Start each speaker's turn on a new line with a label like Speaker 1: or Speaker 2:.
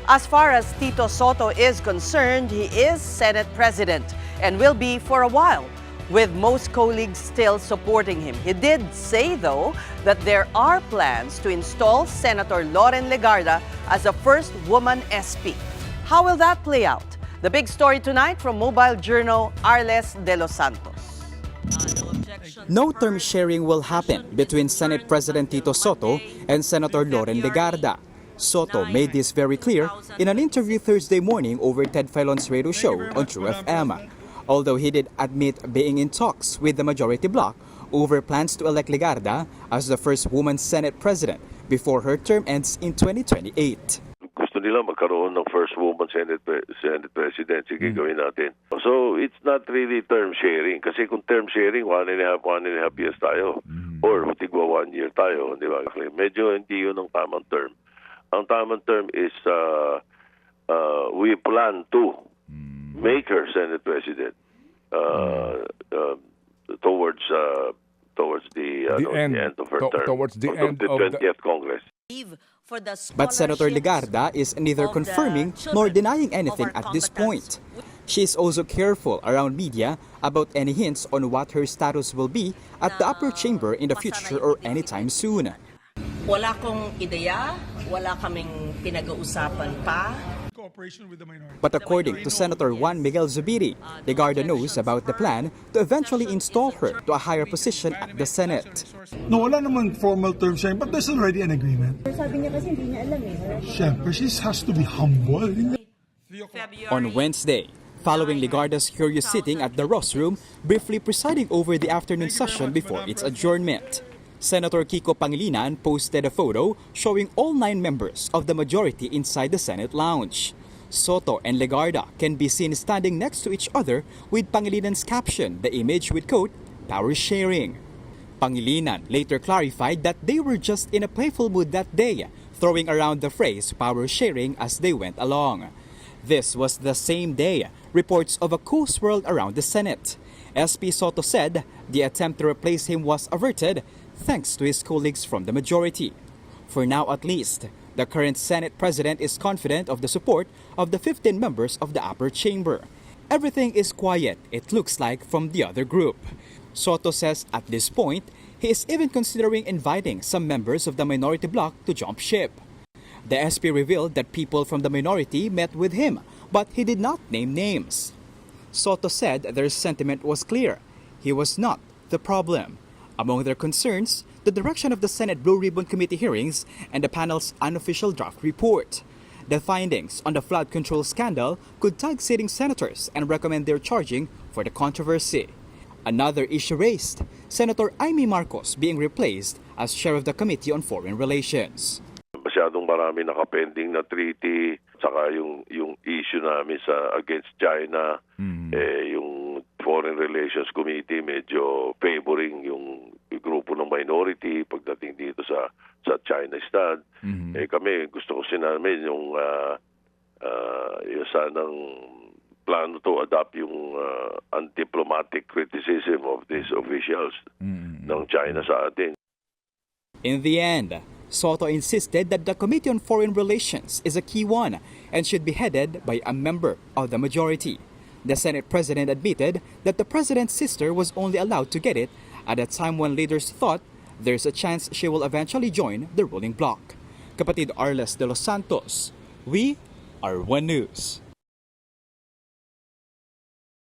Speaker 1: As far as Tito Sotto is concerned, he is Senate President and will be for a while, with most colleagues still supporting him. He did say, though, that there are plans to install Senator Loren Legarda as the first woman SP. How will that play out? The big story tonight from Mobile Journal, Arles Delos Santos.
Speaker 2: No term sharing will happen between Senate President Tito Sotto and Senator Loren Legarda. Sotto made this very clear in an interview Thursday morning over Ted Filon's radio show on True FM. Although he did admit being in talks with the majority bloc over plans to elect Legarda as the first woman Senate President before her term ends in 2028.
Speaker 3: Gusto nila magkaroon ng first woman Senate President, sige gawin natin. So it's not really term sharing. Kasi kung term sharing, 1.5 years tayo. Or tigwa 1 year tayo. Di ba? Medyo hindi yun ang tamang term. Ang tamang term is we plan to make her Senate President towards the end of her term.
Speaker 4: Towards the end
Speaker 3: of the 20th Congress.
Speaker 2: But Senator Legarda is neither confirming nor denying anything at this point. She is also careful around media about any hints on what her status will be at the upper chamber in the future or anytime soon.
Speaker 5: Wala kong ideya, wala kaming pinag-uusapan pa.
Speaker 2: But according to Senator Juan Miguel Zubiri, Legarda knows about the plan to eventually install her to a higher position at the Senate.
Speaker 6: No, wala naman formal term sharing, but there's already an agreement.
Speaker 7: Sabi niya kasi hindi niya alam eh.
Speaker 6: Siyempre, she has to be humble.
Speaker 2: On Wednesday, following Legarda's curious sitting at the Ross Room, briefly presiding over the afternoon session before its adjournment, Senator Kiko Pangilinan posted a photo showing all 9 members of the majority inside the Senate lounge. Sotto and Legarda can be seen standing next to each other with Pangilinan's caption, the image with quote, "power sharing." Pangilinan later clarified that they were just in a playful mood that day, throwing around the phrase power sharing as they went along. This was the same day reports of a coup swirled around the Senate. SP Sotto said the attempt to replace him was averted thanks to his colleagues from the majority. For now at least, the current Senate President is confident of the support of the 15 members of the upper chamber. Everything is quiet, it looks like, from the other group. Sotto says at this point, he is even considering inviting some members of the minority bloc to jump ship. The SP revealed that people from the minority met with him, but he did not name names. Sotto said their sentiment was clear. He was not the problem. Among their concerns, the direction of the Senate Blue Ribbon Committee hearings and the panel's unofficial draft report. The findings on the flood control scandal could tag sitting senators and recommend their charging for the controversy. Another issue raised, Senator Amy Marcos being replaced as chair of the Committee on Foreign Relations.
Speaker 3: Masyadong marami nakapending na treaty, saka yung issue namin sa against China, yung Foreign Relations Committee medyo favoring yung grupo ng minority pagdating dito sa China Stud. Kami gusto ko sinamin yung sanang plano to adopt yung undiplomatic criticism of these officials ng China sa atin.
Speaker 2: In the end, Sotto insisted that the Committee on Foreign Relations is a key one and should be headed by a member of the majority. The Senate President admitted that the President's sister was only allowed to get it at a time when leaders thought there's a chance she will eventually join the ruling bloc. Kapatid Arles Delos Santos, we are One News.